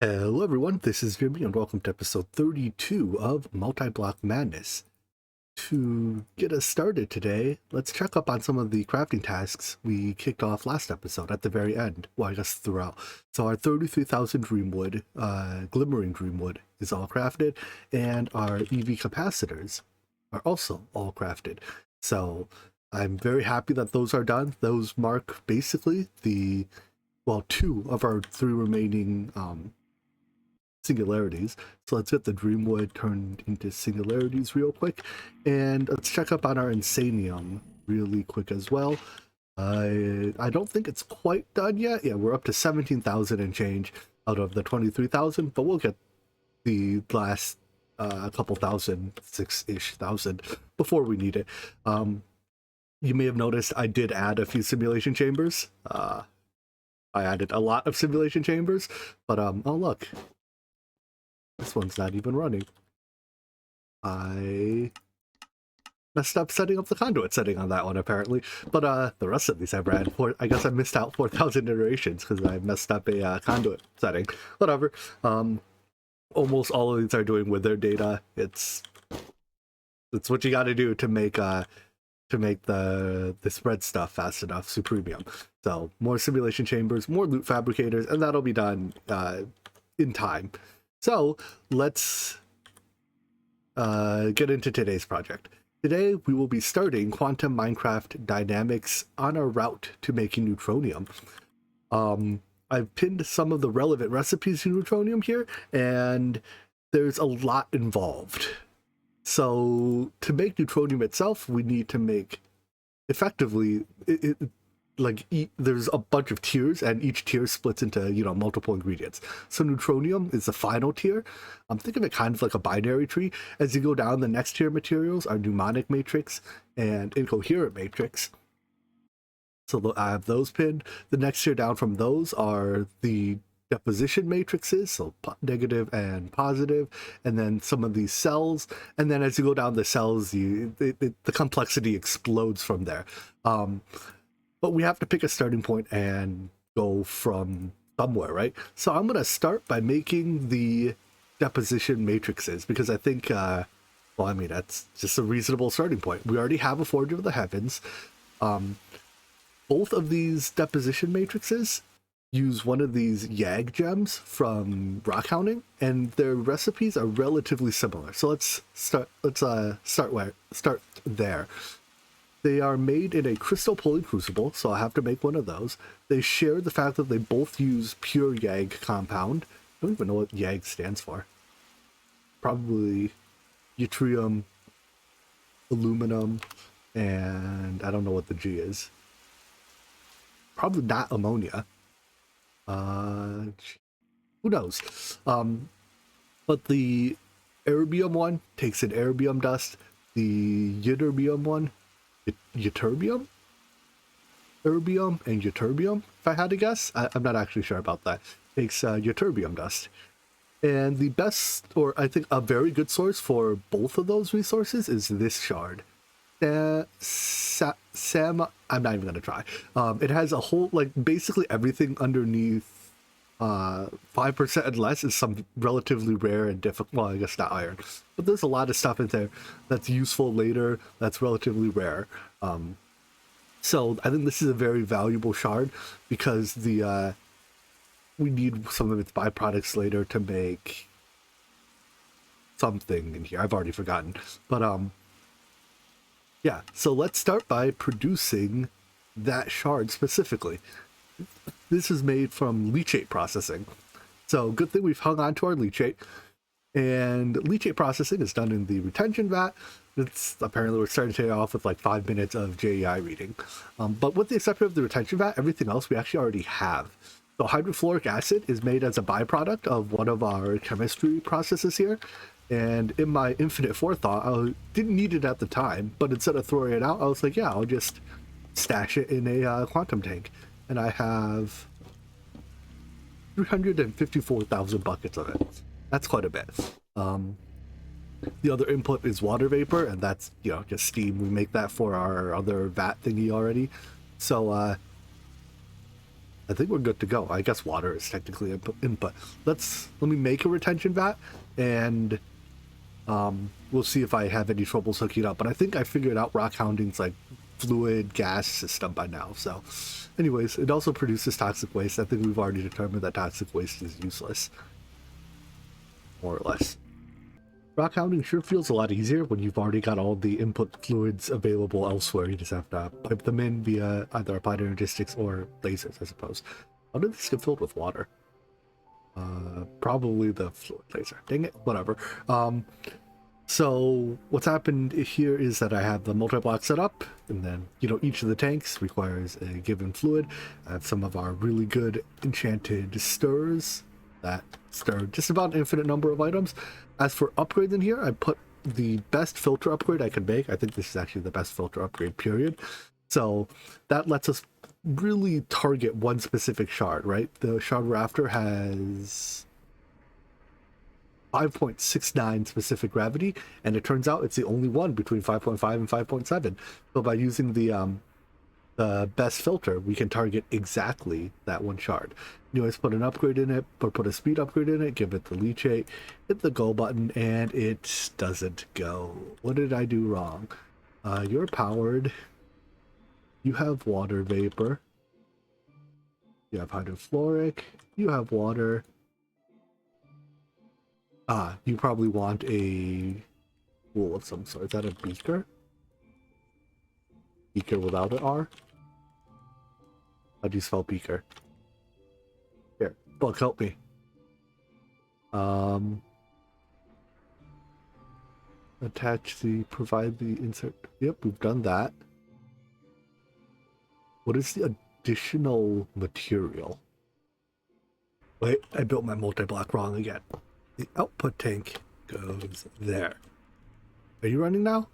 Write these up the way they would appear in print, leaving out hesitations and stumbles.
Hello everyone, this is Jimmy and welcome to episode 32 of Multiblock Madness. To get us started today, let's check up on some of the crafting tasks we kicked off last episode at the very end, well I guess throughout. So our 33,000 Dreamwood, Glimmering Dreamwood is all crafted, and our EV capacitors are also all crafted. So I'm very happy that those are done. Those mark basically two of our three remaining singularities. So let's get the Dreamwood turned into singularities real quick, and let's check up on our Insanium really quick as well. I don't think it's quite done yet. Yeah, we're up to 17,000 and change out of the 23,000, but we'll get the last couple thousand, 6-ish thousand before we need it. You may have noticed I did add a few simulation chambers. I added a lot of simulation chambers, but oh look, this one's not even running. I messed up setting up the conduit setting on that one apparently, but the rest of these I've ran for. I guess I missed out 4,000 iterations because I messed up a conduit setting. Whatever. Almost all of these are doing with their data. It's what you got to do to make the spread stuff fast enough. Supremium. So more simulation chambers, more loot fabricators, and that'll be done in time. So let's get into today's project. Today we will be starting quantum Minecraft dynamics on our route to making neutronium. I've pinned some of the relevant recipes in neutronium here, and there's a lot involved. So to make neutronium itself, we need to make effectively there's a bunch of tiers, and each tier splits into multiple ingredients. So neutronium is the final tier. Think of it kind of like a binary tree. As you go down, the next tier materials are mnemonic matrix and incoherent matrix. So I have those pinned. The next tier down from those are the deposition matrices, so negative and positive, and then some of these cells. And then as you go down the cells, the complexity explodes from there. But we have to pick a starting point and go from somewhere, right? So I'm going to start by making the deposition matrices, because I think, that's just a reasonable starting point. We already have a Forge of the Heavens. Both of these deposition matrices use one of these YAG gems from rock hounding, and their recipes are relatively similar. So let's start there. They are made in a crystal pulling crucible, so I have to make one of those. They share the fact that they both use pure YAG compound. I don't even know what YAG stands for. Probably yttrium, aluminum, and I don't know what the G is. Probably not ammonia. Who knows? But the erbium one takes an erbium dust. The ytterbium one, ytterbium, erbium, and ytterbium, if I had to guess. I'm not actually sure about that. Takes ytterbium dust. And the best, or I think a very good source for both of those resources is this shard. I'm not even going to try. It has a whole, basically everything underneath 5% and less is some relatively rare and difficult, well, I guess not iron, but there's a lot of stuff in there that's useful later that's relatively rare. So I think this is a very valuable shard, because we need some of its byproducts later to make something in here. I've already forgotten, but yeah, so let's start by producing that shard specifically. This is made from leachate processing. So good thing we've hung on to our leachate. And leachate processing is done in the retention vat. Apparently we're starting to take off with 5 minutes of JEI reading. But with the exception of the retention vat, everything else we actually already have. So hydrofluoric acid is made as a byproduct of one of our chemistry processes here. And in my infinite forethought, I didn't need it at the time, but instead of throwing it out, I was like, yeah, I'll just stash it in a quantum tank. And I have 354,000 buckets of it. That's quite a bit. The other input is water vapor, and that's, just steam. We make that for our other vat thingy already. So I think we're good to go. I guess water is technically input. Let me make a retention vat, and we'll see if I have any troubles hooking it up. But I think I figured out rock hounding's like fluid gas system by now. So anyways, it also produces toxic waste. I think we've already determined that toxic waste is useless, more or less. Rock hounding sure feels a lot easier when you've already got all the input fluids available elsewhere. You just have to pipe them in via either applied energistics or lasers, I suppose. How did this get filled with water? Probably the fluid laser. Dang it, whatever. So what's happened here is that I have the multi-block set up, and then, you know, each of the tanks requires a given fluid. I have some of our really good enchanted stirs that stir just about an infinite number of items. As for upgrades in here, I put the best filter upgrade I could make. I think this is actually the best filter upgrade, period. So that lets us really target one specific shard, right? The shard we're after has 5.69 specific gravity, and it turns out it's the only one between 5.5 and 5.7. So by using the best filter, we can target exactly that one shard. You always put an upgrade in it, or put a speed upgrade in it, give it the leachate, hit the go button, and it doesn't go. What did I do wrong? You're powered. You have water vapor. You have hydrofluoric. You have water. You probably want a pool of some sort. Is that a beaker? Beaker without an R? How do you spell beaker? Here, book, help me. Attach the, provide the insert. Yep, we've done that. What is the additional material? Wait, I built my multi-block wrong again. The output tank goes there. Are you running now?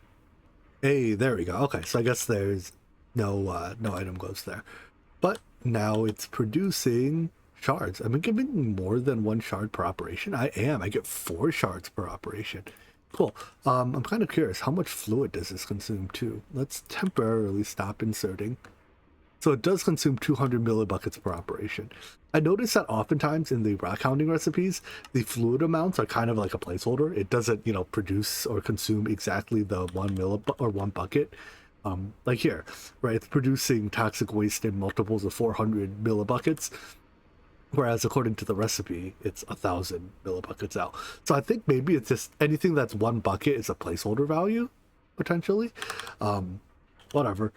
Hey, there we go. Okay, so I guess there's no item goes there. But now it's producing shards. Am I giving more than one shard per operation? I am. I get 4 shards per operation. Cool. I'm kind of curious, how much fluid does this consume too? Let's temporarily stop inserting. So it does consume 200 millibuckets per operation. I noticed that oftentimes in the rock hounding recipes, the fluid amounts are kind of like a placeholder. It doesn't, you know, produce or consume exactly the 1 bucket. Like here, right? It's producing toxic waste in multiples of 400 millibuckets, whereas according to the recipe, it's 1,000 millibuckets out. So I think maybe it's just anything that's 1 bucket is a placeholder value, potentially. Whatever.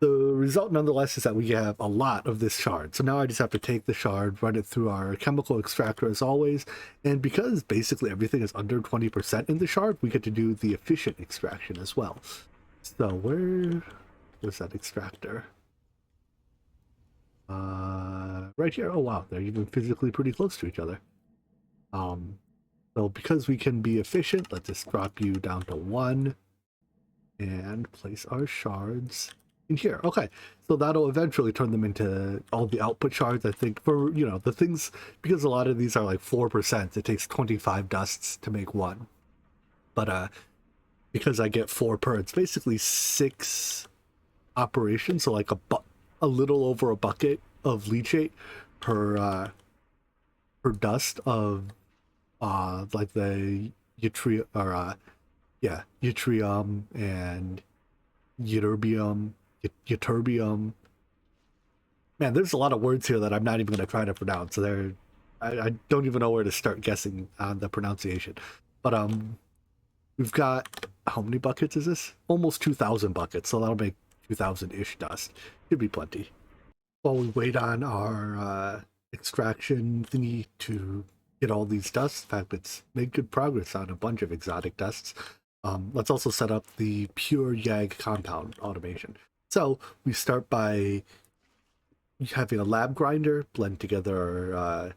The result, nonetheless, is that we have a lot of this shard. So now I just have to take the shard, run it through our chemical extractor as always. And because basically everything is under 20% in the shard, we get to do the efficient extraction as well. So where's that extractor? Right here. Oh, wow. They're even physically pretty close to each other. So because we can be efficient, let's just drop you down to 1 and place our shards in here. Okay, so that'll eventually turn them into all the output shards. I think for, you know, the things, because a lot of these are like 4%, it takes 25 dusts to make 1. But because I get 4 per, it's basically 6 operations, so like a little over a bucket of leachate per dust of like the yttrium and ytterbium. Man, there's a lot of words here that I'm not even going to try to pronounce. So I don't even know where to start guessing on the pronunciation. But we've got, how many buckets is this? Almost 2,000 buckets, so that'll make 2,000-ish dust. Should be plenty. While we wait on our extraction thingy to get all these dusts, in fact, it's made good progress on a bunch of exotic dusts. Let's also set up the pure YAG compound automation. So we start by having a lab grinder blend together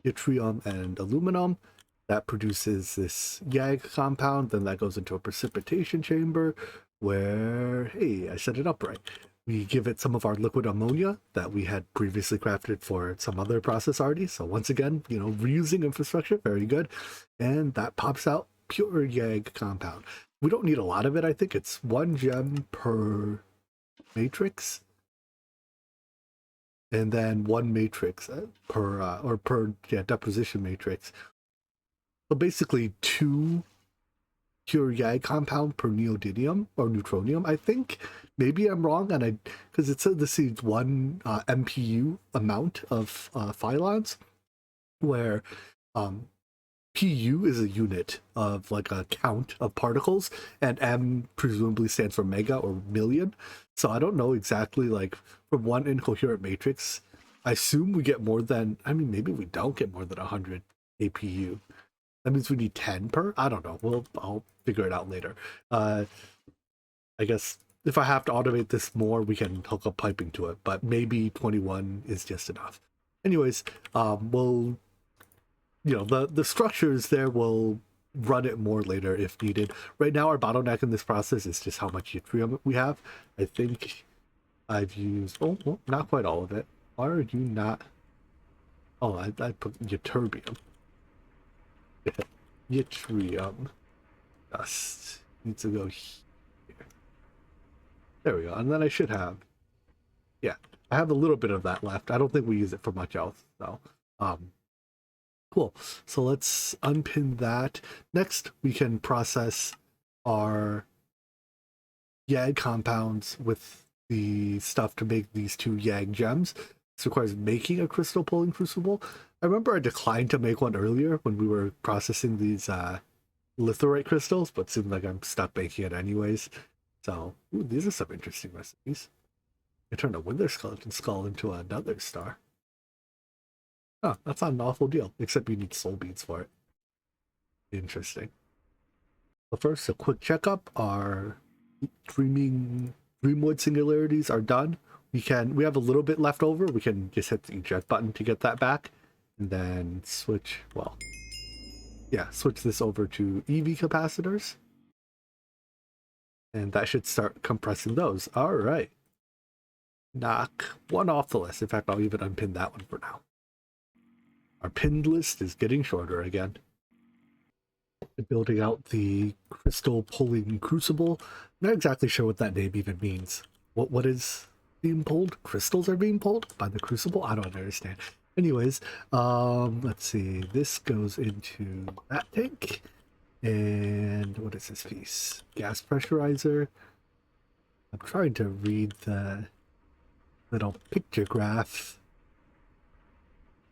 yttrium and aluminum. That produces this YAG compound. Then that goes into a precipitation chamber where, hey, I set it up right. We give it some of our liquid ammonia that we had previously crafted for some other process already. So once again, you know, reusing infrastructure, very good. And that pops out pure YAG compound. We don't need a lot of it. I think it's 1 gem per matrix. and then one matrix per deposition matrix. So basically 2 pure YAG compound per neodymium or neutronium, I think. Maybe I'm wrong, and because it said this is 1 MPU amount of phylons, where PU is a unit of like a count of particles, and M presumably stands for mega or million. So I don't know exactly, like, from one incoherent matrix, I assume we get more than, I mean, maybe we don't get more than 100 APU. That means we need 10 per? I don't know. I'll figure it out later. I guess if I have to automate this more, we can hook up piping to it, but maybe 21 is just enough. Anyways, we'll, the structures there will run it more later if needed. Right now, our bottleneck in this process is just how much yttrium we have. I think I've used, well, not quite all of it. Why are you not? Oh, I put ytterbium. Yttrium dust needs to go here. There we go. And then I should have, yeah, I have a little bit of that left. I don't think we use it for much else. So, cool. So let's unpin that. Next, we can process our YAG compounds with the stuff to make these 2 YAG gems. This requires making a crystal pulling crucible. I remember I declined to make one earlier when we were processing these litherite crystals, but seems like I'm stuck making it anyways. So, ooh, these are some interesting recipes. I turned a wither skeleton skull into another star. Oh, that's not an awful deal, except you need soul beads for it. Interesting. But first, a quick checkup. Our Dreamwood singularities are done. We have a little bit left over. We can just hit the eject button to get that back, and then switch this over to EV capacitors, and that should start compressing those. All right, knock one off the list. In fact, I'll even unpin that one for now. Our pinned list is getting shorter again. Building out the crystal pulling crucible. I'm not exactly sure what that name even means. What is being pulled? Crystals are being pulled by the crucible? I don't understand. Anyways, let's see. This goes into that tank. And what is this piece? Gas pressurizer. I'm trying to read the little picture graph.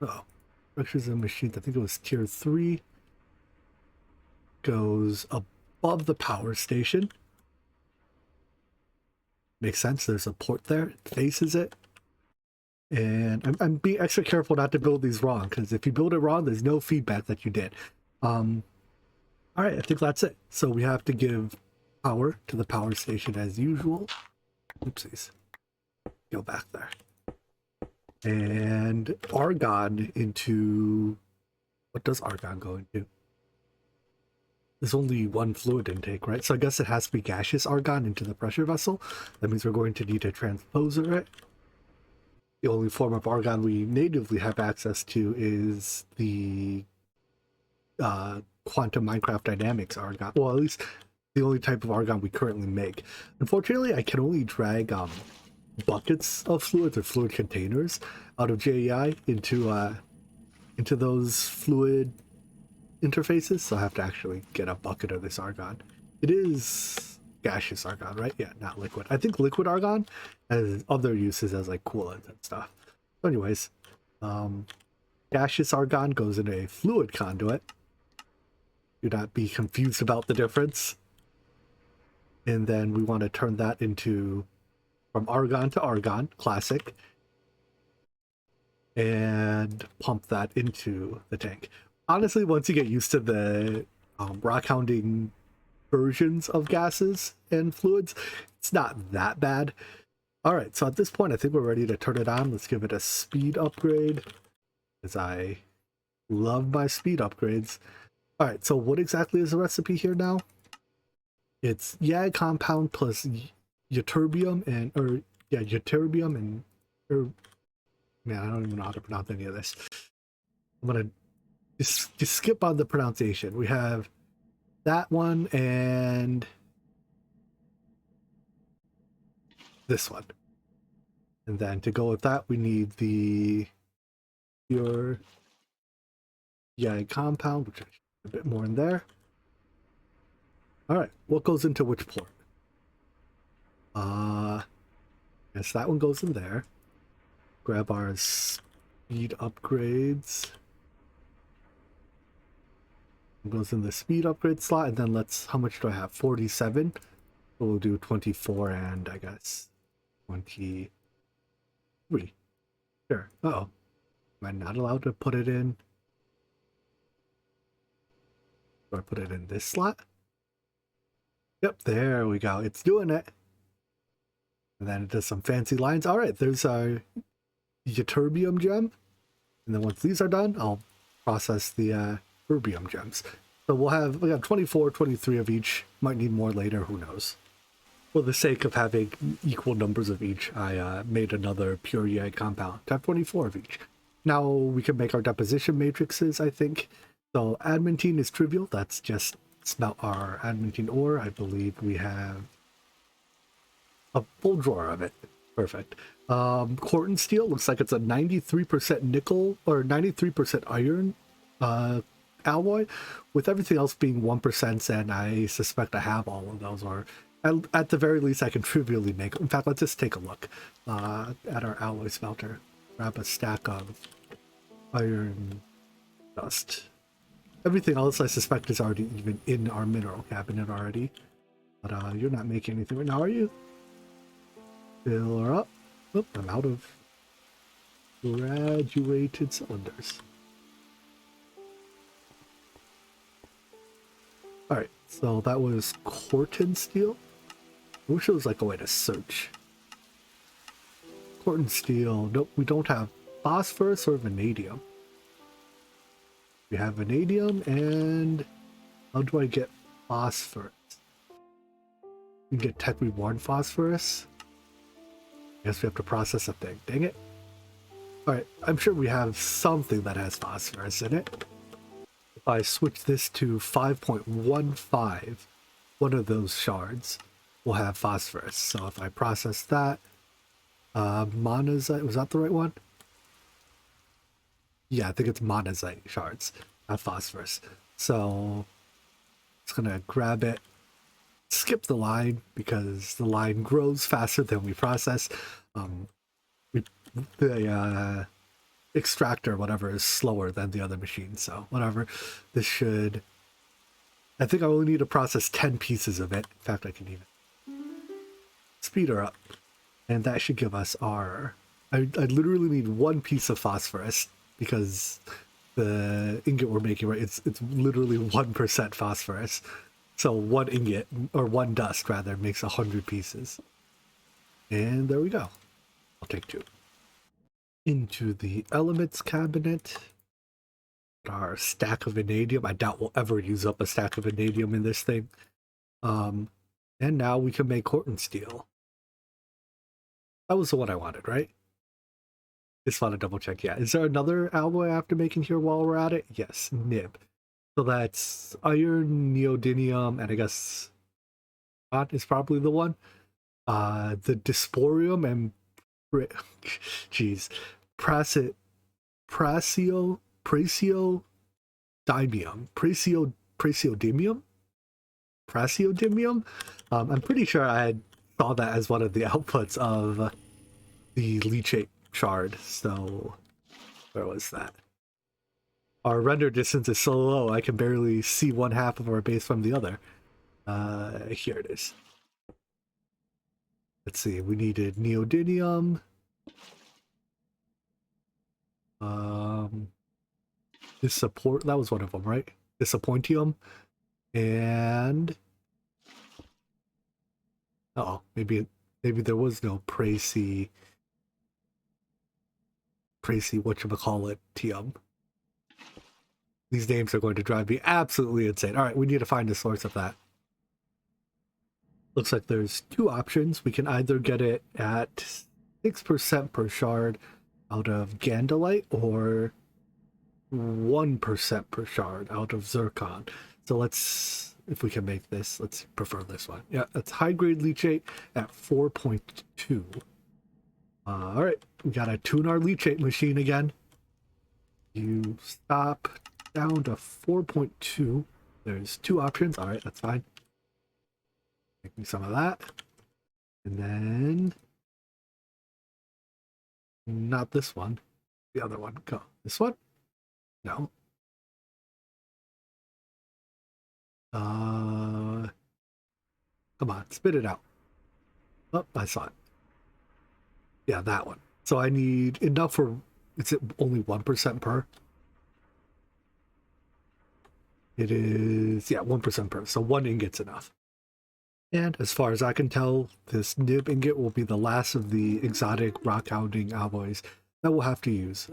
Oh, structures and machines. I think it was tier 3. Goes above the power station. Makes sense. There's a port there. It faces it. And I'm being extra careful not to build these wrong, because if you build it wrong, there's no feedback that you did. All right, I think that's it. So we have to give power to the power station as usual. Oopsies. Go back there. And argon into... What does argon go into? There's only one fluid intake, right? So I guess it has to be gaseous argon into the pressure vessel. That means we're going to need to transposer it. The only form of argon we natively have access to is the quantum Minecraft dynamics argon. Well, at least the only type of argon we currently make. Unfortunately, I can only drag buckets of fluids or fluid containers out of JEI into those fluid interfaces, so I have to actually get a bucket of this argon. It is gaseous argon, right? Yeah, not liquid. I think liquid argon has other uses as like coolant and stuff. So anyways, gaseous argon goes in a fluid conduit. Do not be confused about the difference. And then we want to turn that into from argon to argon, classic, and pump that into the tank. Honestly, once you get used to the rock hounding versions of gases and fluids, it's not that bad. All right, so at this point, I think we're ready to turn it on. Let's give it a speed upgrade, because I love my speed upgrades. All right, so what exactly is the recipe here now? It's YAG compound plus ytterbium and, man, I don't even know how to pronounce any of this. I'm gonna just skip on the pronunciation. We have that one and this one. And then to go with that, we need the pure compound, which I should put a bit more in there. All right, what goes into which port? Guess that one goes in there. Grab our speed upgrades. It goes in the speed upgrade slot, and then how much do I have? 47. So we'll do 24 and I guess 23. Sure. Uh-oh. Am I not allowed to put it in? Do I put it in this slot? Yep, there we go. It's doing it. And then it does some fancy lines. All right, there's our ytterbium gem. And then once these are done, I'll process the erbium gems. So we have 24, 23 of each. Might need more later, who knows. For the sake of having equal numbers of each, I made another pure EI compound to have 24 of each. Now we can make our deposition matrices, I think. So adamantine is trivial. That's just smelt our adamantine ore. I believe we have a full drawer of it. Perfect. Corten steel looks like it's a 93% nickel or 93% iron alloy, with everything else being 1%, and I suspect I have all of those, or at the very least I can trivially make. In fact, let's just take a look at our alloy smelter. Grab a stack of iron dust. Everything else I suspect is already even in our mineral cabinet already. But you're not making anything right now, are you? Fill her up. Oh, I'm out of graduated cylinders. Alright, so that was Corten steel. I wish there was like a way to search. Corten steel. Nope, we don't have phosphorus or vanadium. We have vanadium, and how do I get phosphorus? You can get tech reborn phosphorus. I guess we have to process a thing. Dang it. Alright, I'm sure we have something that has phosphorus in it. If I switch this to 5.15, one of those shards will have phosphorus. So if I process that, monazite, was that the right one? Yeah, I think it's monazite shards, not phosphorus. So it's gonna grab it, skip the line because the line grows faster than we process. The extractor, whatever, is slower than the other machine. So whatever, this should. I think I only need to process 10 pieces of it. In fact, I can even speed her up, and that should give us our. I literally need one piece of phosphorus because the ingot we're making, right? It's literally 1% phosphorus. So one ingot, or one dust rather, makes 100 pieces. And there we go. I'll take 2. Into the elements cabinet. Our stack of vanadium. I doubt we'll ever use up a stack of vanadium in this thing. And now we can make Corten steel. That was the one I wanted, right? Just want to double check. Yeah. Is there another alloy I have to make in here while we're at it? Yes, nib. So that's iron, neodymium, and I guess that is probably the one. The dysporium and praseodymium. Praseodymium. I'm pretty sure I saw that as one of the outputs of the leachate shard. So where was that? Our render distance is so low I can barely see one half of our base from the other. Here it is. Let's see, we needed neodymium. That was one of them, right? Disappointium. And maybe there was no Pracy whatchamacallit tium. These names are going to drive me absolutely insane. All right, we need to find the source of that. Looks like there's 2 options. We can either get it at 6% per shard out of Gandalite or 1% per shard out of Zircon. So let's, if we can make this, let's prefer this one. Yeah, that's high grade leachate at 4.2. All right, we gotta tune our leachate machine again. You stop down to 4.2. There's 2 options. All right, that's fine. Make me some of that. And then, not this one. The other one. Go. This one? No. Come on, spit it out. Oh, I saw it. Yeah, that one. So I need enough for, is it only 1% per? It is, yeah, 1% per. So 1 ingot's enough. And as far as I can tell, this nib ingot will be the last of the exotic rock hounding alloys that we'll have to use.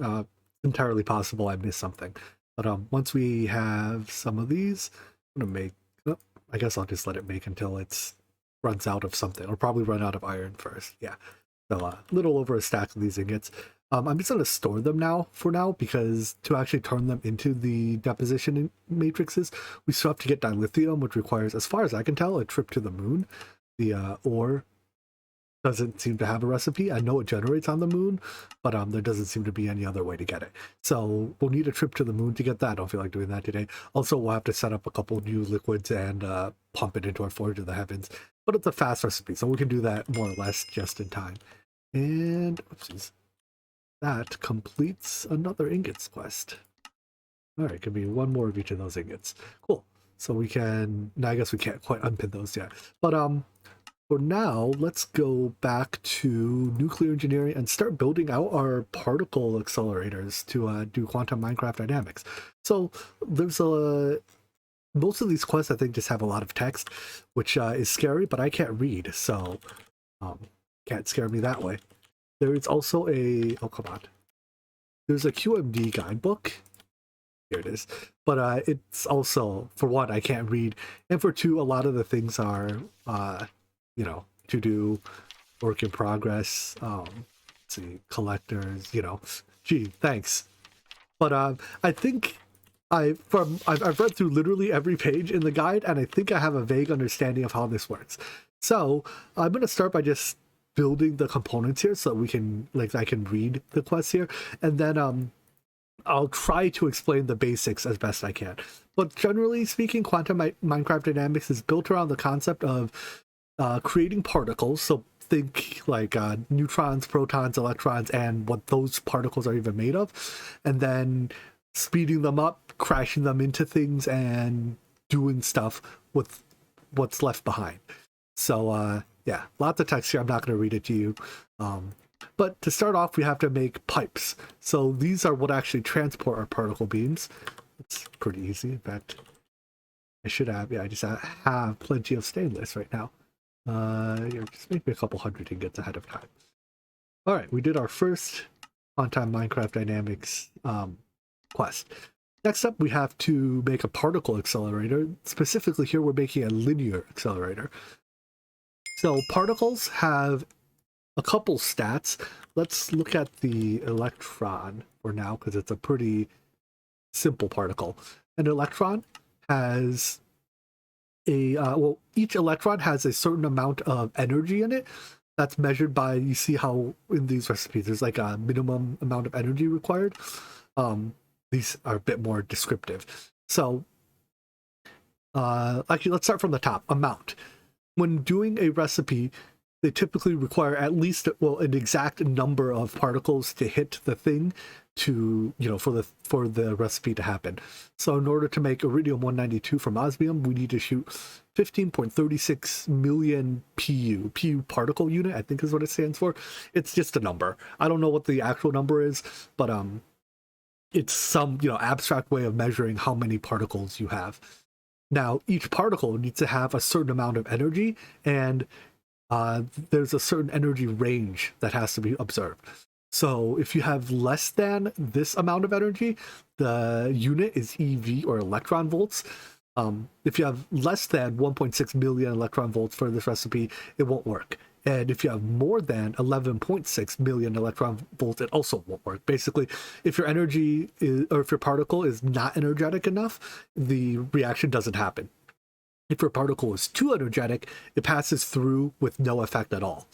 Entirely possible I missed something. But once we have some of these, I'm gonna make, oh, I guess I'll just let it make until it's runs out of something. I'll probably run out of iron first. Yeah. So a little over a stack of these ingots. I'm just going to store them now for now, because to actually turn them into the deposition matrices, we still have to get dilithium, which requires, as far as I can tell, a trip to the moon. The ore doesn't seem to have a recipe. I know it generates on the moon, but there doesn't seem to be any other way to get it. So we'll need a trip to the moon to get that. I don't feel like doing that today. Also, we'll have to set up a couple new liquids and pump it into our Forge of the Heavens. But it's a fast recipe, so we can do that more or less just in time. And, oopsies. That completes another ingots quest. All right, give me 1 more of each of those ingots. Cool. So we can, no, I guess we can't quite unpin those yet. But for now, let's go back to nuclear engineering and start building out our particle accelerators to do quantum Minecraft dynamics. So there's most of these quests I think just have a lot of text, which is scary, but I can't read, so can't scare me that way. There's also a, oh, come on. There's a QMD guidebook. Here it is. But it's also, for one, I can't read. And for two, a lot of the things are, you know, to do, work in progress, let's see, collectors, you know. Gee, thanks. But I think I've read through literally every page in the guide, and I think I have a vague understanding of how this works. So I'm going to start by just building the components here so that we can, like, I can read the quests here, and then I'll try to explain the basics as best I can. But generally speaking, quantum Minecraft dynamics is built around the concept of creating particles. So think like neutrons, protons, electrons, and what those particles are even made of, and then speeding them up, crashing them into things, and doing stuff with what's left behind. So yeah, lots of text here. I'm not going to read it to you. But to start off, we have to make pipes. So these are what actually transport our particle beams. It's pretty easy. In fact, I should have, yeah, I just have plenty of stainless right now. Yeah, just make me a couple hundred ingots ahead of time. All right, we did our first on-time Minecraft Dynamics quest. Next up, we have to make a particle accelerator. Specifically here, we're making a linear accelerator. So particles have a couple stats. Let's look at the electron for now, because it's a pretty simple particle. An electron has a, well, each electron has a certain amount of energy in it. That's measured by, you see how in these recipes, there's like a minimum amount of energy required. These are a bit more descriptive. So, actually, let's start from the top, amount. When doing a recipe, they typically require at least, well, an exact number of particles to hit the thing to, you know, for the recipe to happen. So in order to make iridium 192 from osmium, we need to shoot 15.36 million PU particle unit, I think is what it stands for. It's just a number. I don't know what the actual number is, but it's some, you know, abstract way of measuring how many particles you have. Now, each particle needs to have a certain amount of energy, and there's a certain energy range that has to be observed. So if you have less than this amount of energy, the unit is EV, or electron volts. If you have less than 1.6 million electron volts for this recipe, it won't work. And if you have more than 11.6 million electron volts, it also won't work. Basically, if your energy is, or if your particle is not energetic enough, the reaction doesn't happen. If your particle is too energetic, it passes through with no effect at all.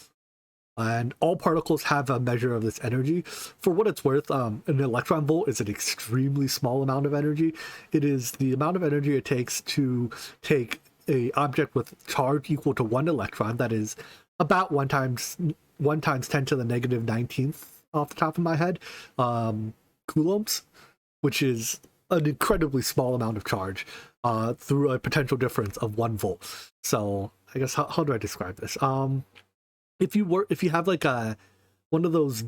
And all particles have a measure of this energy. For what it's worth, an electron volt is an extremely small amount of energy. It is the amount of energy it takes to take a object with charge equal to 1 electron, that is about 1 times 10 to the negative 19th off the top of my head, coulombs, which is an incredibly small amount of charge through a potential difference of 1 volt. So I guess how do I describe this? If you have like one of those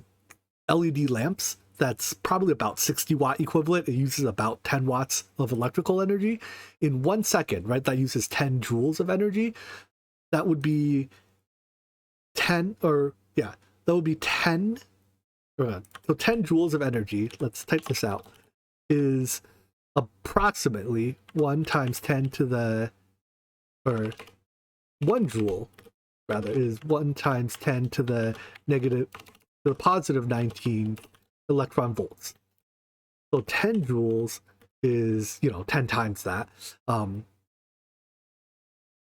LED lamps that's probably about 60 watt equivalent, it uses about 10 watts of electrical energy in 1 second, right? That uses 10 joules of energy. That would be 10, or yeah, that would be 10. So 10 joules of energy, let's type this out, is approximately 1 times 10 to the, or 1 joule rather, is 1 times 10 to the positive 19 electron volts. So 10 joules is, 10 times that.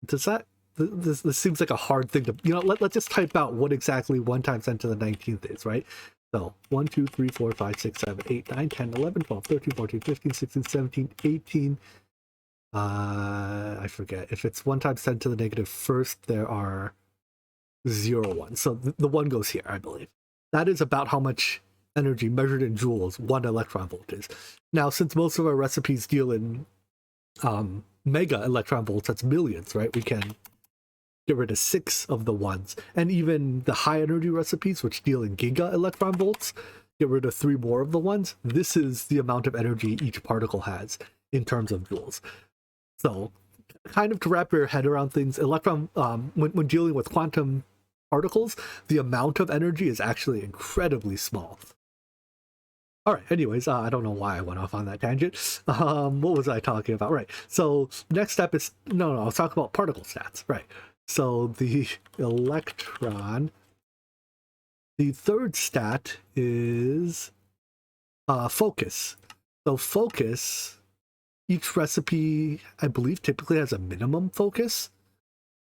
Does that, this seems like a hard thing to, let's just type out what exactly 1 times 10 to the 19th is, right? So 1, 2, 3, 4, 5, 6, 7, 8, 9, 10, 11, 12, 13, 14, 15, 16, 17, 18. I forget. If it's 1 times 10 to the negative first, there are 0 ones. So the 1 goes here, I believe. That is about how much energy measured in joules 1 electron volt is. Now, since most of our recipes deal in mega electron volts, that's millions, right? We can get rid of 6 of the ones. And even the high energy recipes, which deal in giga electron volts, get rid of 3 more of the ones. This is the amount of energy each particle has in terms of joules. So kind of to wrap your head around things, when dealing with quantum particles, the amount of energy is actually incredibly small. All right, anyways, I don't know why I went off on that tangent. What was I talking about? Right, so next step is, no, let's talk about particle stats, right? So the electron, the third stat is focus. So focus, each recipe, I believe, typically has a minimum focus.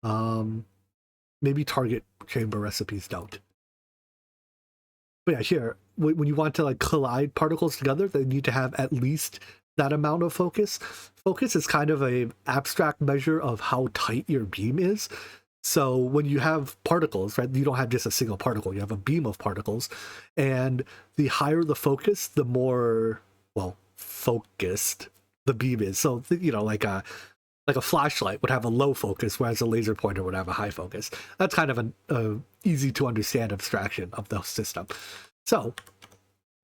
Maybe target chamber recipes don't. But yeah, here, when you want to like collide particles together, they need to have at least that amount of focus. Focus is kind of an abstract measure of how tight your beam is. So when you have particles, right, you don't have just a single particle, you have a beam of particles. And the higher the focus, the more, well, focused the beam is. So, like a flashlight would have a low focus, whereas a laser pointer would have a high focus. That's kind of an easy to understand abstraction of the system. So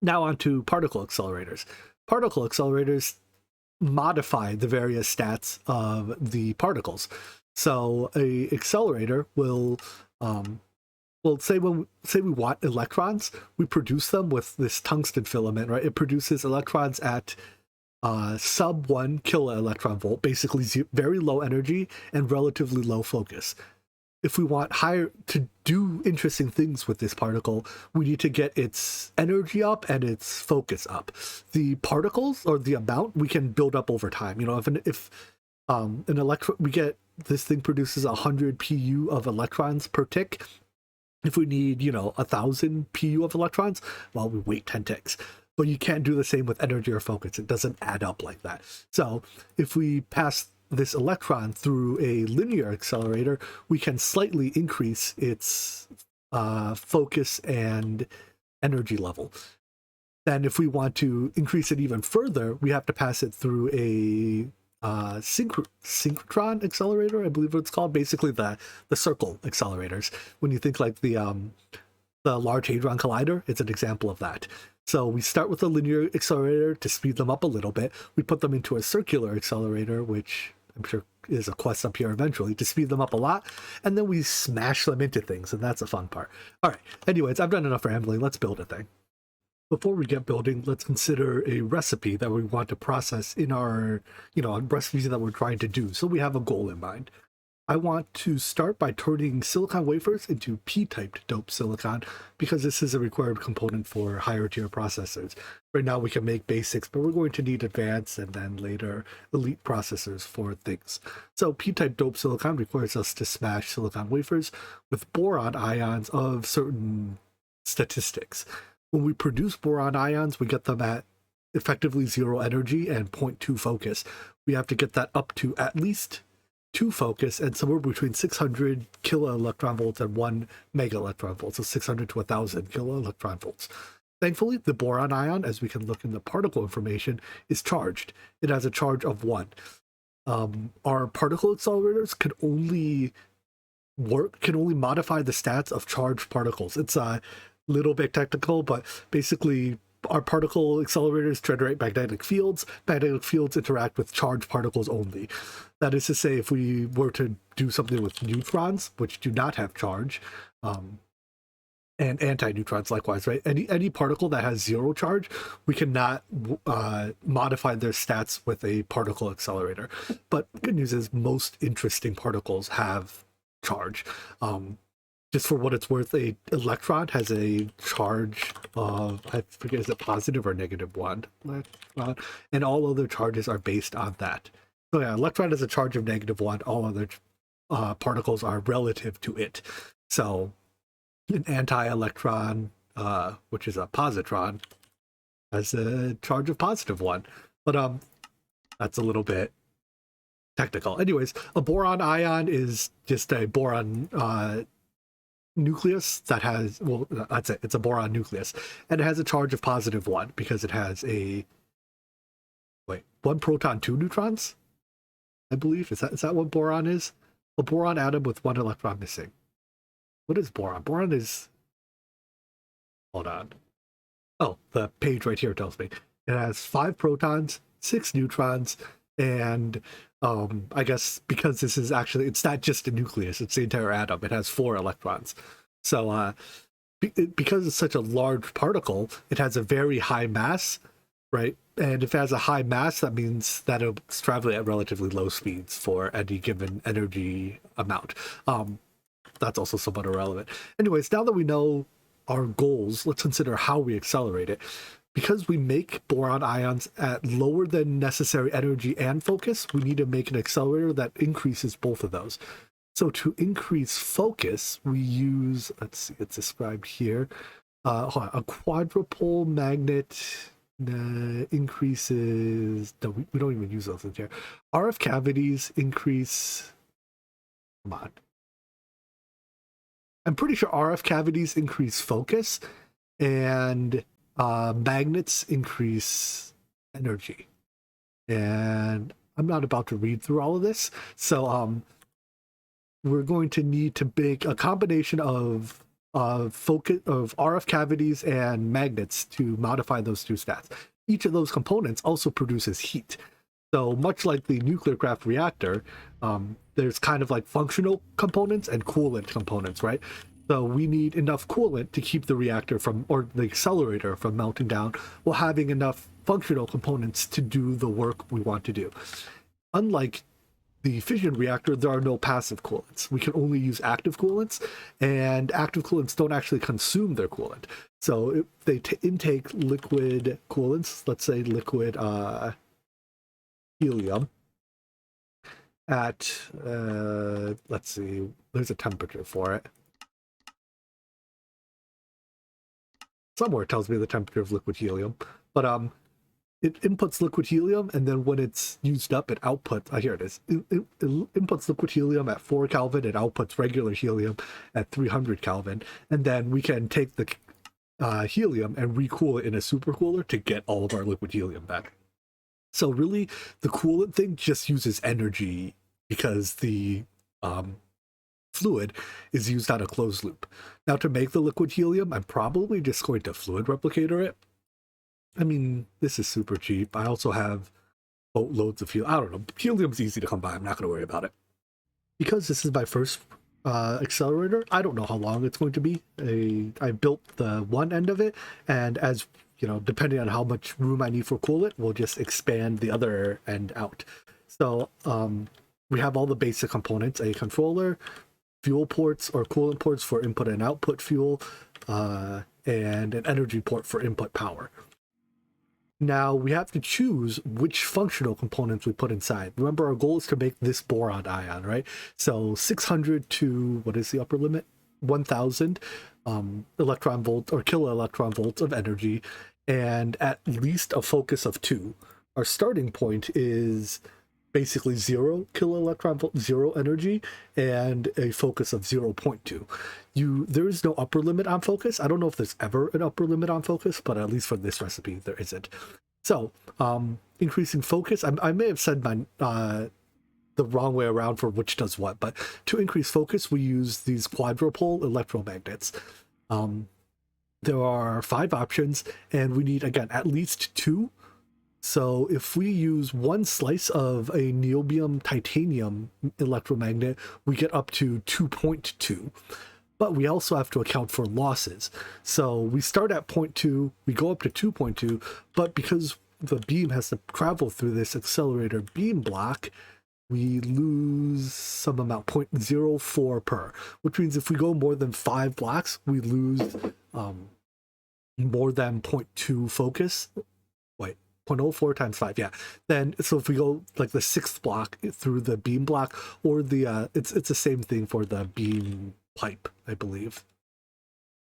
now on to particle accelerators. Particle accelerators modify the various stats of the particles. So a accelerator will, say we want electrons, we produce them with this tungsten filament, right? It produces electrons at sub 1 kilo electron volt, basically very low energy and relatively low focus. If we want higher, to do interesting things with this particle, we need to get its energy up and its focus up. The particles, or the amount, we can build up over time. If an electron, we get, this thing produces 100 pu of electrons per tick. If we need 1,000 pu of electrons, well, we wait 10 ticks. But you can't do the same with energy or focus. It doesn't add up like that. So if we pass this electron through a linear accelerator, we can slightly increase its focus and energy level. Then if we want to increase it even further, we have to pass it through a synchrotron accelerator, I believe what it's called. Basically the circle accelerators. When you think like the Large Hadron Collider, it's an example of that. So we start with a linear accelerator to speed them up a little bit. We put them into a circular accelerator, which I'm sure is a quest up here eventually, to speed them up a lot. And then we smash them into things, and that's a fun part. All right, anyways, I've done enough rambling. Let's build a thing. Before we get building, let's consider a recipe that we want to process in our, recipes that we're trying to do. So we have a goal in mind. I want to start by turning silicon wafers into p-typed doped silicon because this is a required component for higher tier processors. Right now we can make basics, but we're going to need advanced and then later elite processors for things. So p-type doped silicon requires us to smash silicon wafers with boron ions of certain statistics. When we produce boron ions, we get them at effectively 0 energy and 0.2 focus. We have to get that up to at least 2 focus and somewhere between 600 kiloelectron volts and 1 mega electron volt, so 600 to 1000 kiloelectron volts. Thankfully, the boron ion, as we can look in the particle information, is charged. It has a charge of 1. Our particle accelerators can only modify the stats of charged particles. It's a little bit technical, but basically our particle accelerators generate magnetic fields. Magnetic fields interact with charged particles only. That is to say, if we were to do something with neutrons, which do not have charge, and anti-neutrons likewise, right? Any particle that has 0 charge, we cannot modify their stats with a particle accelerator. But the good news is most interesting particles have charge. Just for what it's worth, a electron has a charge of, I forget, is it positive or negative 1 electron, and all other charges are based on that. So yeah, electron has a charge of negative 1, all other particles are relative to it. So an anti-electron, which is a positron, has a charge of positive 1. But that's a little bit technical. Anyways, a boron ion is just a boron nucleus that has, well, that's it, it's a boron nucleus, and it has a charge of positive 1 because it has a 1 proton, 2 neutrons, I believe. Is that what boron is? A boron atom with 1 electron missing. What is boron? Boron is, hold on, oh, the page right here tells me it has 5 protons, 6 neutrons, and I guess because this is actually, it's not just a nucleus, it's the entire atom. It has 4 electrons. So because it's such a large particle, it has a very high mass, right? And if it has a high mass, that means that it's traveling at relatively low speeds for any given energy amount. That's also somewhat irrelevant. Anyways, now that we know our goals, let's consider how we accelerate it. Because we make boron ions at lower than necessary energy and focus, we need to make an accelerator that increases both of those. So to increase focus, we use, let's see, it's described here, hold on, a quadrupole magnet increases, no, we don't even use those in here. RF cavities increase, come on. I'm pretty sure RF cavities increase focus, and magnets increase energy. And I'm not about to read through all of this, so we're going to need to make a combination of focus of RF cavities and magnets to modify those 2 stats. Each of those components also produces heat. So much like the nuclear craft reactor, there's kind of like functional components and coolant components, right? So we need enough coolant to keep the reactor from, or the accelerator from melting down, while having enough functional components to do the work we want to do. Unlike the fission reactor, there are no passive coolants. We can only use active coolants, and active coolants don't actually consume their coolant. So if they intake liquid coolants, let's say liquid helium, at, let's see, there's a temperature for it. Somewhere it tells me the temperature of liquid helium, but it inputs liquid helium, and then when it's used up, it outputs, here it is, it inputs liquid helium at 4 Kelvin, it outputs regular helium at 300 Kelvin, and then we can take the helium and recool it in a supercooler to get all of our liquid helium back. So really, the coolant thing just uses energy because the fluid is used on a closed loop. Now to make the liquid helium, I'm probably just going to fluid replicator it. I mean, this is super cheap. I also have boatloads of helium. I don't know. Helium's easy to come by. I'm not going to worry about it. Because this is my first accelerator, I don't know how long it's going to be. I built the one end of it, and as you know, depending on how much room I need for coolant, we'll just expand the other end out. So we have all the basic components: a controller, fuel ports or coolant ports for input and output fuel, and an energy port for input power. Now we have to choose which functional components we put inside. Remember, our goal is to make this boron ion, right? So 600 to, what is the upper limit? 1000 electron volts or kilo electron volts of energy, and at least a focus of 2. Our starting point is basically 0 kilo electron volt, 0 energy, and a focus of 0.2. There is no upper limit on focus. I don't know if there's ever an upper limit on focus, but at least for this recipe there isn't. So increasing focus, I may have said my the wrong way around for which does what, but to increase focus we use these quadrupole electromagnets. There are 5 options, and we need, again, at least 2. So if we use 1 slice of a niobium titanium electromagnet, we get up to 2.2. But we also have to account for losses. So we start at 0.2, we go up to 2.2, but because the beam has to travel through this accelerator beam block, we lose some amount, 0.04 per, which means if we go more than 5 blocks, we lose more than 0.2 focus. Wait, 0.04 times 5, yeah. Then, so if we go like the 6th block through the beam block, or the, it's the same thing for the beam pipe, I believe.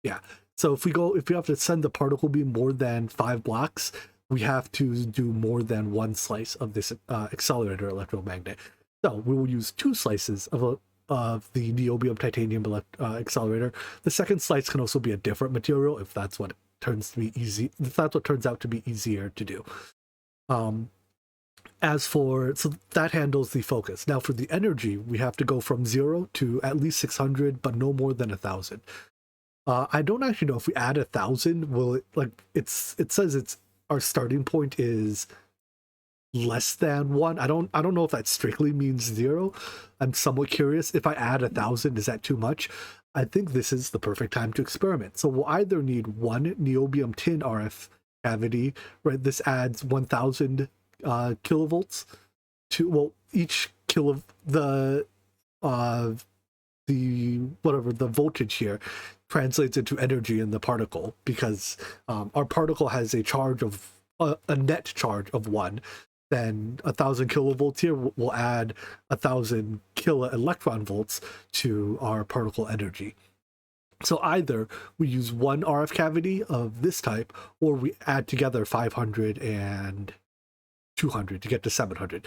Yeah, so if we have to send the particle beam more than 5 blocks, we have to do more than 1 slice of this accelerator electromagnet. So we will use 2 slices of the niobium titanium accelerator. The second slice can also be a different material if that's what turns out to be easier to do. So that handles the focus. Now for the energy, we have to go from 0 to at least 600, but no more than 1000. I don't actually know if we add 1000, will it, like, it says our starting point is less than 1. I don't know if that strictly means 0. I'm somewhat curious. If I add 1000, is that too much? I think this is the perfect time to experiment. So we'll either need 1 niobium tin RF cavity, right? This adds 1000 kilovolts to, well, each kilo, the voltage here translates into energy in the particle, because our particle has a charge of a net charge of 1. Then 1000 kilovolts here will add 1000 kilo electron volts to our particle energy. So either we use 1 RF cavity of this type, or we add together 500 and 200 to get to 700.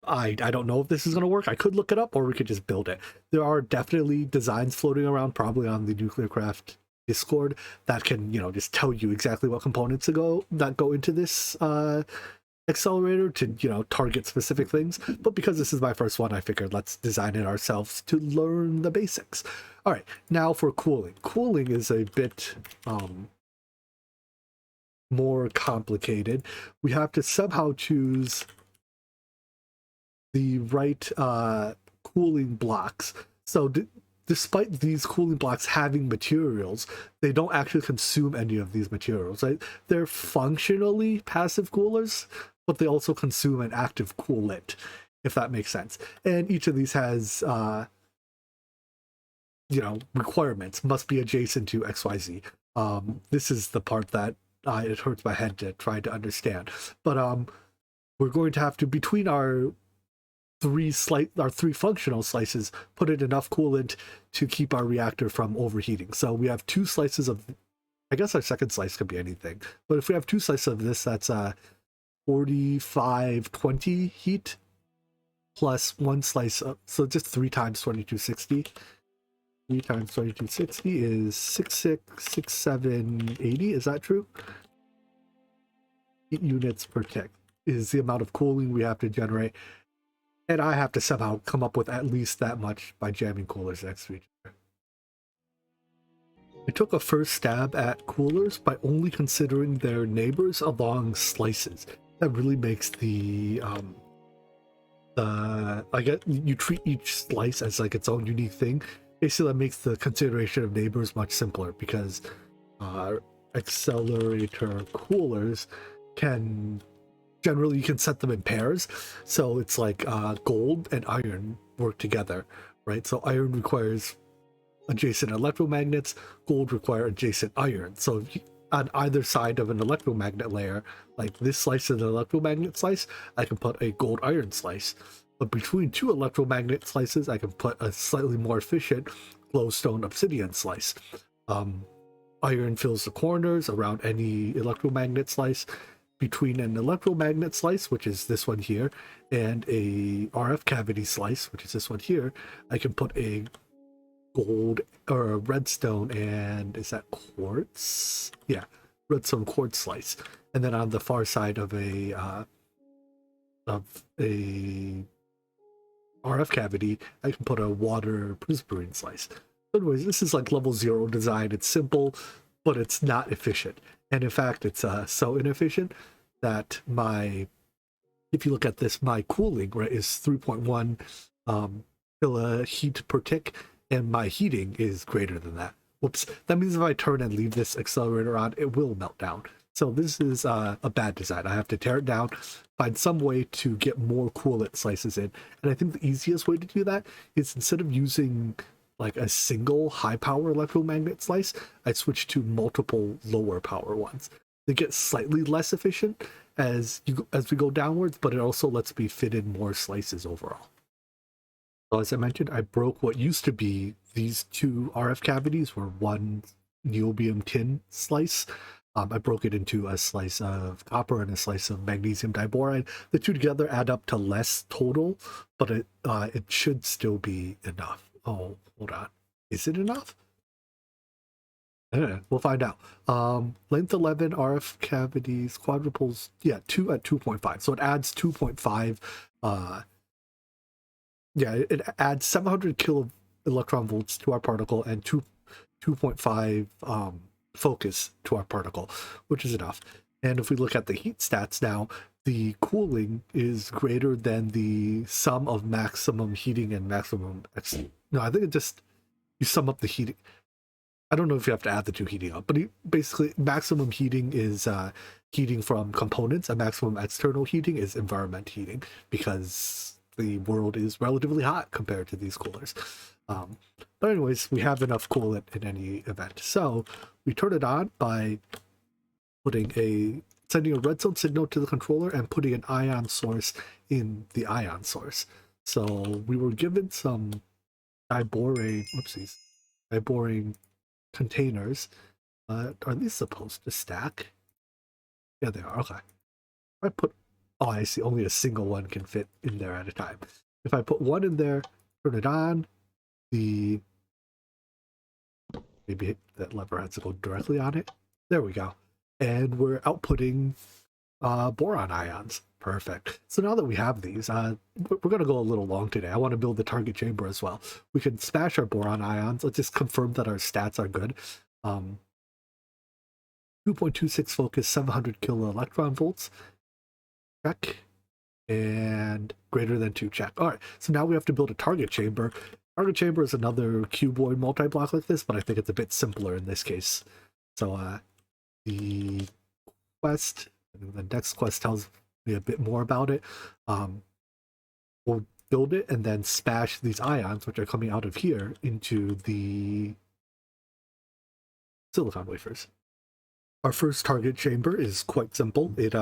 I don't know if this is going to work. I could look it up, or we could just build it. There are definitely designs floating around, probably on the NuclearCraft Discord, that can, just tell you exactly what components that go into this accelerator to, target specific things. But because this is my first one, I figured let's design it ourselves to learn the basics. All right, now for cooling. Cooling is a bit more complicated. We have to somehow choose the right cooling blocks. So despite these cooling blocks having materials, they don't actually consume any of these materials, right? They're functionally passive coolers, but they also consume an active coolant, if that makes sense. And each of these has, requirements, must be adjacent to XYZ. This is the part that it hurts my head to try to understand. But we're going to have to, between our 3 functional slices, put in enough coolant to keep our reactor from overheating. So we have 2 slices of, I guess our second slice could be anything, but if we have 2 slices of this, that's 4520 heat plus 1 slice of, so just 3 times 2260. 3 times 2260 is 666780. Is that true? Heat units per tick is the amount of cooling we have to generate. And I have to somehow come up with at least that much by jamming coolers next to each other. I took a first stab at coolers by only considering their neighbors along slices. That really makes the I guess you treat each slice as like its own unique thing. Basically, that makes the consideration of neighbors much simpler, because accelerator coolers can generally you can set them in pairs. So it's like gold and iron work together, right? So iron requires adjacent electromagnets, gold require adjacent iron. So if you, on either side of an electromagnet layer, like this slice is an electromagnet slice, I can put a gold iron slice. But between two electromagnet slices, I can put a slightly more efficient glowstone obsidian slice. Iron fills the corners around any electromagnet slice. Between an electromagnet slice, which is this one here, and a RF cavity slice, which is this one here, I can put a gold or a redstone and is that quartz? Yeah, redstone quartz slice. And then on the far side of a RF cavity, I can put a water prismarine slice. Anyways, this is like level 0 design. It's simple, but it's not efficient. And in fact, it's so inefficient that if you look at this, my cooling, right, is 3.1 kilo heat per tick, and my heating is greater than that. Whoops. That means if I turn and leave this accelerator on, it will melt down. So this is a bad design. I have to tear it down, find some way to get more coolant slices in. And I think the easiest way to do that is instead of using like a single high power electromagnet slice, I switch to multiple lower power ones. They get slightly less efficient as we go downwards, but it also lets me fit in more slices overall. So as I mentioned, I broke what used to be these two RF cavities were one niobium tin slice. I broke it into a slice of copper and a slice of magnesium diboride. The two together add up to less total, but it should still be enough. Oh, hold on. Is it enough? We'll find out. Length 11 RF cavities, quadruples, yeah, 2 at 2.5. So it adds 2.5. Yeah, it adds 700 kilo electron volts to our particle and 2.5 focus to our particle, which is enough. And if we look at the heat stats now, the cooling is greater than the sum of maximum heating and maximum. No, I think it just you sum up the heating. I don't know if you have to add the two heating up, but basically maximum heating is heating from components, and maximum external heating is environment heating because the world is relatively hot compared to these coolers. But anyways, we have enough coolant in any event. So we turn it on by sending a redstone signal to the controller and putting an ion source in the ion source. So we were given some diborane containers. Are these supposed to stack? Yeah, they are. Okay. Oh, I see. Only a single one can fit in there at a time. If I put one in there, turn it on, maybe that lever has to go directly on it. There we go. And we're outputting boron ions. Perfect. So now that we have these, we're going to go a little long today. I want to build the target chamber as well. We can smash our boron ions. Let's just confirm that our stats are good. 2.26 focus, 700 kilo electron volts. Check. And greater than 2 check. All right. So now we have to build a target chamber. Target chamber is another cuboid multi-block like this, but I think it's a bit simpler in this case. So the quest, the next quest tells me a bit more about it. We'll build it and then smash these ions, which are coming out of here, into the silicon wafers. Our first target chamber is quite simple. It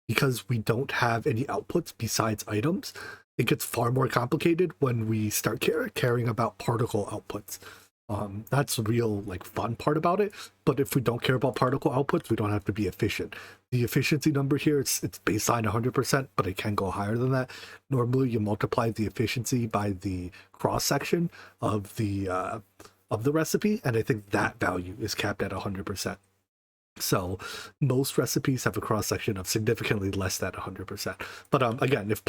because we don't have any outputs besides items, it gets far more complicated when we start caring about particle outputs. That's the real fun part about it. But if we don't care about particle outputs, we don't have to be efficient. The efficiency number here, it's baseline 100%, but it can go higher than that. Normally, you multiply the efficiency by the cross section of the recipe, and I think that value is capped at 100%. So most recipes have a cross section of significantly less than 100%. But again, if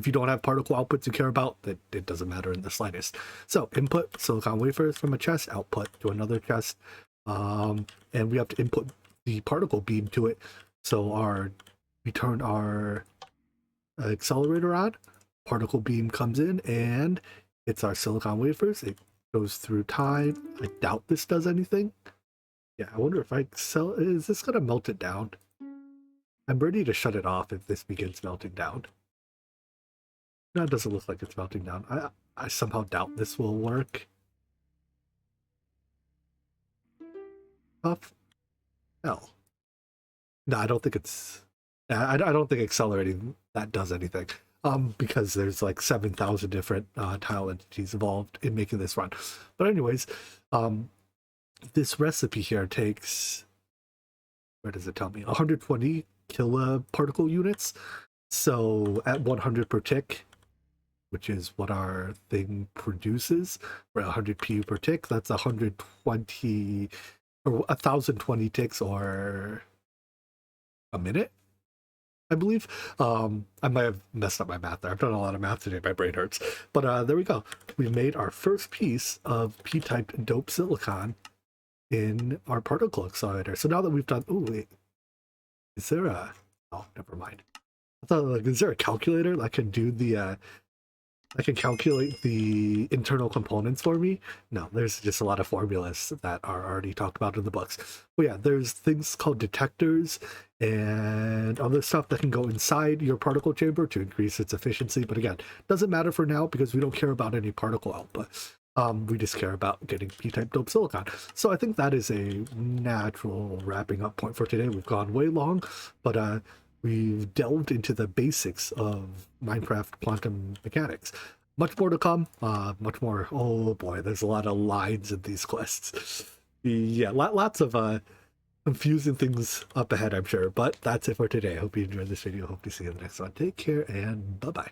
you don't have particle outputs you care about, that it doesn't matter in the slightest. So input silicon wafers from a chest, output to another chest, and we have to input the particle beam to it. So we turn our accelerator on, particle beam comes in, and it's our silicon wafers. It goes through time. I doubt this does anything. Yeah, I wonder if is this gonna melt it down? I'm ready to shut it off if this begins melting down. No, it doesn't look like it's melting down. I somehow doubt this will work. Tough. Hell. No, I don't think it's... I don't think accelerating that does anything. Because there's like 7,000 different tile entities involved in making this run. But anyways, this recipe here takes... Where does it tell me? 120 kiloparticle units. So at 100 per tick, which is what our thing produces, for 100 PU per tick, that's 120 or 1,020 ticks or a minute, I believe. I might have messed up my math there. I've done a lot of math today. My brain hurts. But there we go. We made our first piece of P-type dope silicon in our particle accelerator. So now that we've done... Oh, wait. Is there a... Oh, never mind. I thought, like, is there a calculator that can do the... I can calculate the internal components for me? No, there's just a lot of formulas that are already talked about in the books. But yeah, there's things called detectors and other stuff that can go inside your particle chamber to increase its efficiency. But again, doesn't matter for now because we don't care about any particle output. We just care about getting P-type dope silicon. So I think that is a natural wrapping up point for today. We've gone way long, but we've delved into the basics of Minecraft quantum mechanics. Much more to come, much more. Oh boy, there's a lot of lines in these quests. Yeah, lots of confusing things up ahead, I'm sure. But that's it for today. I hope you enjoyed this video. Hope to see you in the next one. Take care and bye-bye.